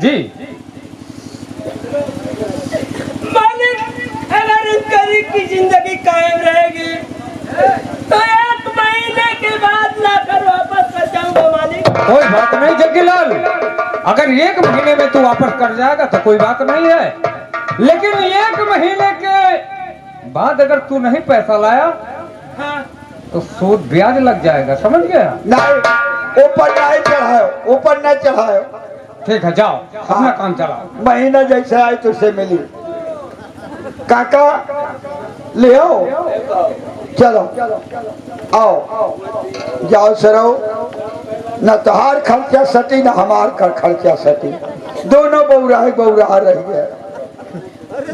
जी मालिक, अगर इस गरीब की जिंदगी कायम रहेगी तो 1 महीने के बाद लाकर वापस कर जाऊंगा मालिक। कोई बात नहीं जग्गीलाल, अगर 1 महीने में तू वापस कर जाएगा तो कोई बात नहीं है, लेकिन 1 महीने के बाद अगर तू नहीं पैसा लाया हाँ। तो सूद ब्याज लग जाएगा, समझ गया? नहीं, ऊपर नहीं चढ़ाओ, ऊपर न चढ़ाओ। ठीक है, जाओ अपना काम चलाओ। महीना जैसे आए तुझसे मिली। काका ले आओ, चलो आओ, जाओ सरो, न तोहार खर्चा सटी न हमार का खर्चा सटी, दोनों बौरा रह गए।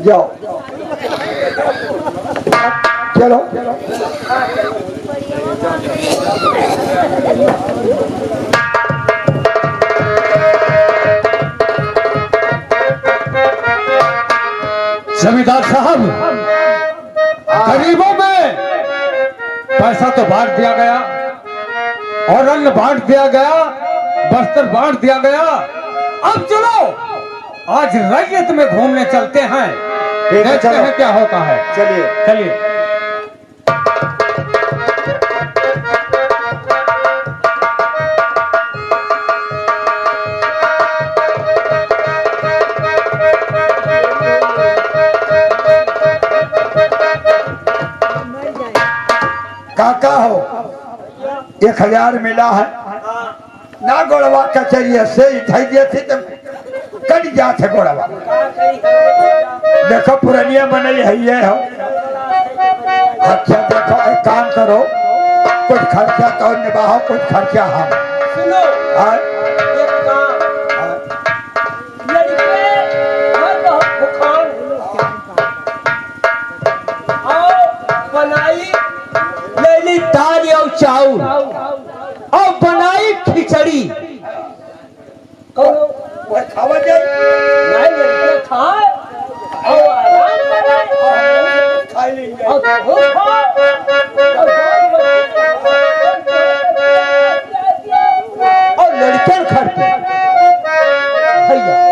जाओ चलो। जमींदार साहब, गरीबों में पैसा तो बांट दिया गया और अन्न बांट दिया गया, वस्त्र बांट दिया गया। अब चलो आज रैयत में घूमने चलते हैं, देखते हैं क्या होता है। चलिए चलिए। काका हो, 1000 मिला है ना, गोड़वा कचरिया से उठाई दिए थे तो कट जाते गोड़वा। देखो पुरानिया बनई है ये हो। अच्छा देखो, एक काम करो, कुछ खर्चा तो निभाओ, कुछ खर्चा हम। सुनो, एक काम, लड़के हर बहुत भूखान और बनाई ले ली दाल और चावल और बनाई खिचड़ी। कौन वो खावा जाए नहीं लड़के खाए और आराम करे और खाई लेंगे। और भूख हो और लड़के खड़ते भैया।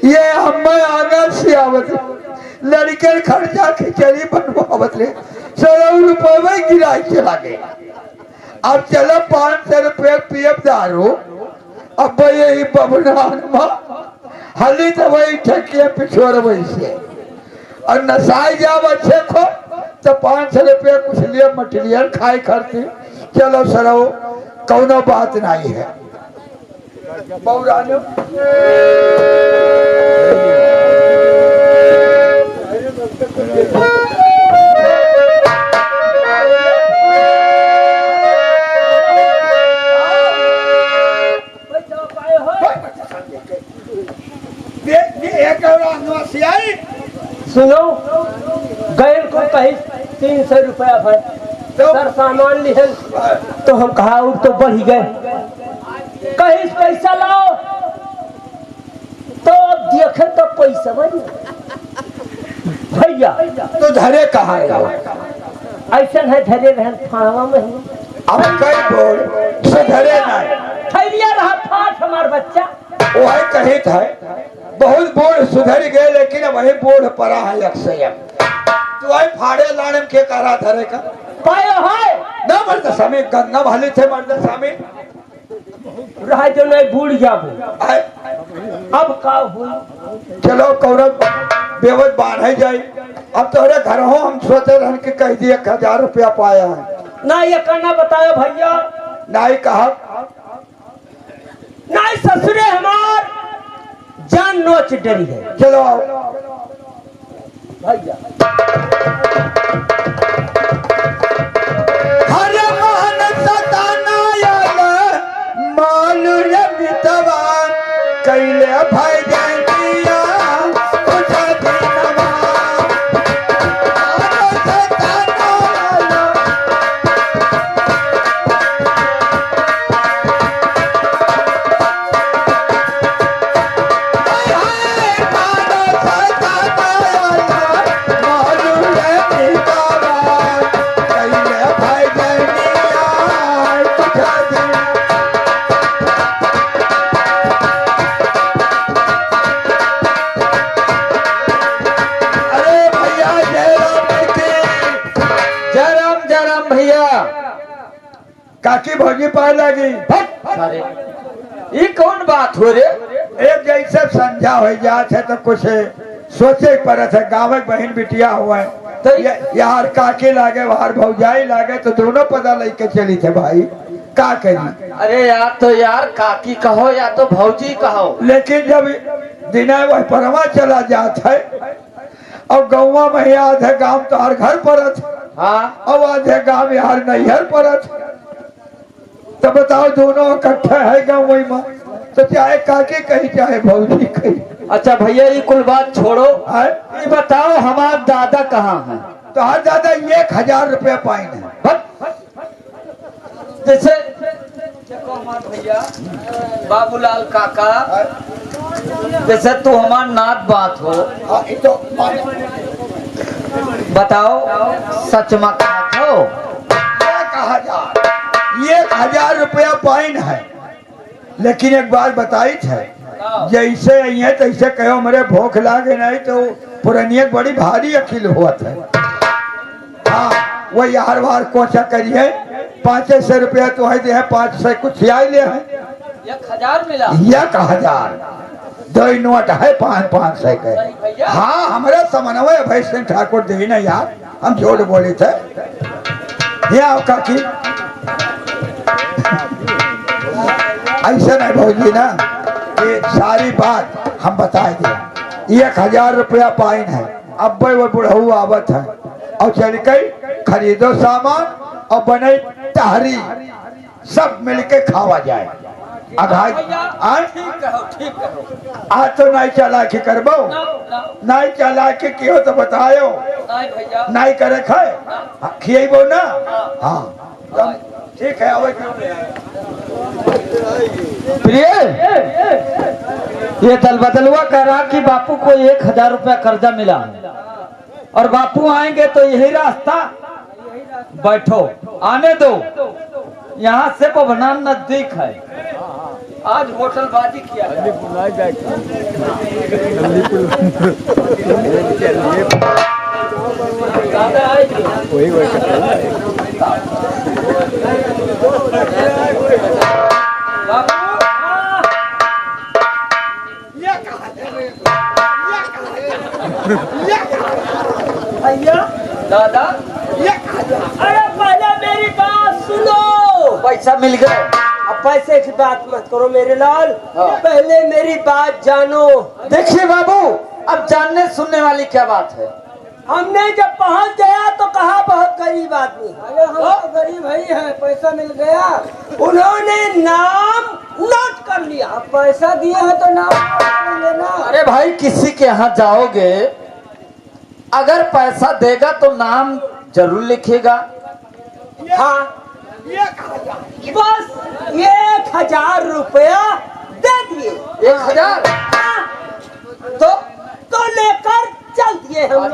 ये हमें आंगन से आवत लड़के खर्चा खिचड़ी बनवावत ले 100 रुपये गिराई चला गया। अब चलो 500 रुपये पियब दारू। अब यही बबनान हली तो वही ठेके पिछोर वही से और नसाई जाब अच्छे को तो 500 रुपये कुछ लिए मटेरियल खाए खर्ची। चलो सरो, कौनो बात नहीं है। बौरानो सुनो, गैर को कही 300 रुपया भर सर सामान लिहन तो हम कहा और तो बढ़ ही गए, कहीं पैसा लाओ तो अब देखे तो पैसा बनी भैया। तो धरे कहाँ है? ऐसा है धरे रहन फाड़वा में ही। अब कई बोल से धरे नहीं थैलिया रहा फाट हमार बच्चा वही कही था। बहुत बोल सुधर गए लेकिन वही बोल पड़ा है अक्षय। तो वही फाड़े लाने के करा धरे का पाया है ना मर्द समय गंगा भाली थे मर्द स्वामी रहा जो नहीं भूल जाबो। अब का हुई? चलो कौरव बेवत बांधे जाए। अब तोरे घर हो, हम सोचे रह के कह दिए 1000 रुपया पाया है ना, ये कहना बताया भैया। नहीं कहा नहीं ससुरे हमार जान नोच डरी है। चलो आओ भैया। हरे मोहन सताना याल मालू रे बितवान कैले भाई जैनिया कुछ दिनवा। हरे सताना याल काकी भौजी पाए लगी। अरे ये कौन बात हो रे? एक जैसे संध्या हो जात है तो कुछ सोचे पड़त है। गाँव में बहन बिटिया हुआ है तो यार काकी लागे बाहर भौजाई लागे तो दोनों पता लेके चली थे भाई का करी। अरे यार तो यार काकी कहो या तो भौजी कहो, लेकिन जब दिन वह परमा चला जात है और गौवा में याद है गांव तो हर घर परत। हाँ अब आधे गांव यार नैहर परत। तो बताओ दोनों इकट्ठे है गाँव में तो चाहे काकी कही चाहे भौजी कही। अच्छा भैया ये कुल बात छोड़ो, है ये बताओ हमारा दादा कहाँ है? तो हर दादा 1000 रुपया पाइन है। जैसे देखो हमारे भैया बाबूलाल काका, जैसे तू हमार नात बात हो, तो बताओ सच में कहा हो? 1000 रुपया पाइन है। लेकिन एक बात बताई थे, जैसे ये तैसे कहो मेरे भूख लागे नहीं तो पुरानिया बड़ी भारी अखिल हुआ था। हाँ वही हर बार कोचा करिए 500 रुपया तो है दे 500 कुछ आई ले है 1000 मिला। 1000 दो नोट है 500 के। हाँ हमारा समन्वय भाई सिंह ठाकुर दे ना यार, हम झूठ बोले थे। ये आओ काकी ऐसा नहीं भौजी ना, ये सारी बात हम बता दिया। 1000 रुपया पाइन है। अब वो बुढ़ऊ आवत है और चल गई खरीदो सामान और बने तहरी सब मिलके खावा जाए। आज तो नहीं चला के करबो, नहीं चला के कियो तो बतायो, नहीं करे खाए खिएबो ना। हाँ ठीक है। प्रिय ये दल बदलुआ कह रहा कि बापू को 1000 रुपया कर्जा मिला और बापू आएंगे तो यही रास्ता, बैठो आने दो, यहाँ से पवनान नजदीक है। आज होटल बाजी किया दादा। अरे पहले मेरी बात सुनो। पैसा मिल गया, अब पैसे की बात मत करो मेरे लाल, पहले मेरी बात जानो। देखिए बाबू, अब जानने सुनने वाली क्या बात है? हमने जब पहुंच गया तो कहा बहुत गरीब आदमी। अरे हम तो गरीब ही है, पैसा मिल गया। उन्होंने नाम नोट कर लिया। पैसा दिए हैं तो नाम लेना। अरे भाई किसी के यहाँ जाओगे, अगर पैसा देगा तो नाम जरूर लिखेगा। हाँ बस 1000 रुपया दे दिए। 1000 तो लेकर चल दिए हम लोग।